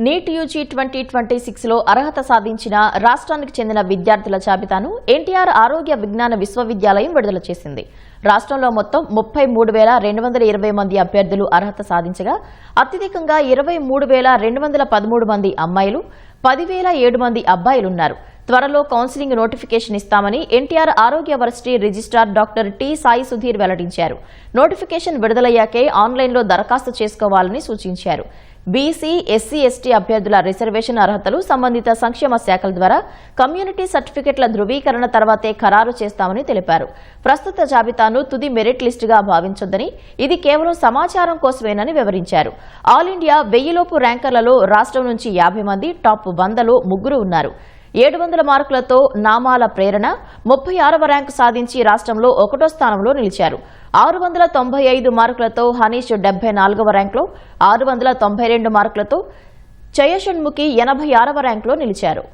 NEET UG 2026లో అర్హత సాధించిన రాష్ట్రానికి చెందిన విద్యార్థుల జాబితాను ఎన్టీఆర్ ఆరోగ్య విజ్ఞాన విశ్వవిద్యాలయం విడుదల చేసింది. రాష్ట్రంలో మొత్తం 33,220 మంది అభ్యర్థులు అర్హత సాధించగా అత్యధికంగా 23,213 మంది అమ్మాయిలు, 10,007 మంది అబ్బాయిలున్నారు. త్వరలో కౌన్సిలింగ్ నోటిఫికేషన్ ఇస్తామని ఎన్టీఆర్ ఆరోగ్య varsity registrar doctor T Sai Sudheer వెల్లడించారు. నోటిఫికేషన్ విడుదలయ్యాకే ఆన్లైన్లో దరఖాస్తు చేసుకోవాలని సూచించారు. బీసీ, ఎస్సీ, ఎస్టీ అభ్యర్థుల రిజర్వేషన్ అర్హతలు సంబంధిత సంక్షేమ శాఖల ద్వారా కమ్యూనిటీ సర్టిఫికెట్ల ధృవీకరణ తర్వాతే ఖరారు చేస్తామని తెలిపారు. ప్రస్తుత జాబితాను తుది మెరిట్ లిస్టుగా భావించొద్దని, ఇది కేవలం సమాచారం కోసమేనని వివరించారు. ఆల్ ఇండియా 1000 లోపు ర్యాంకర్లలో రాష్ట్రం నుంచి 50 మంది, టాప్ 100లో 3 ఉన్నారు. 700 మార్కులతో నామాల ప్రేరణ 36వ ర్యాంకు సాధించి రాష్ట్రంలో 1వ స్థానంలో నిలిచారు. 695 మార్కులతో హనీష్ 74వ ర్యాంకులో, 692 మార్కులతో జయషణ్ముఖి 86వ ర్యాంకులో నిలిచారు.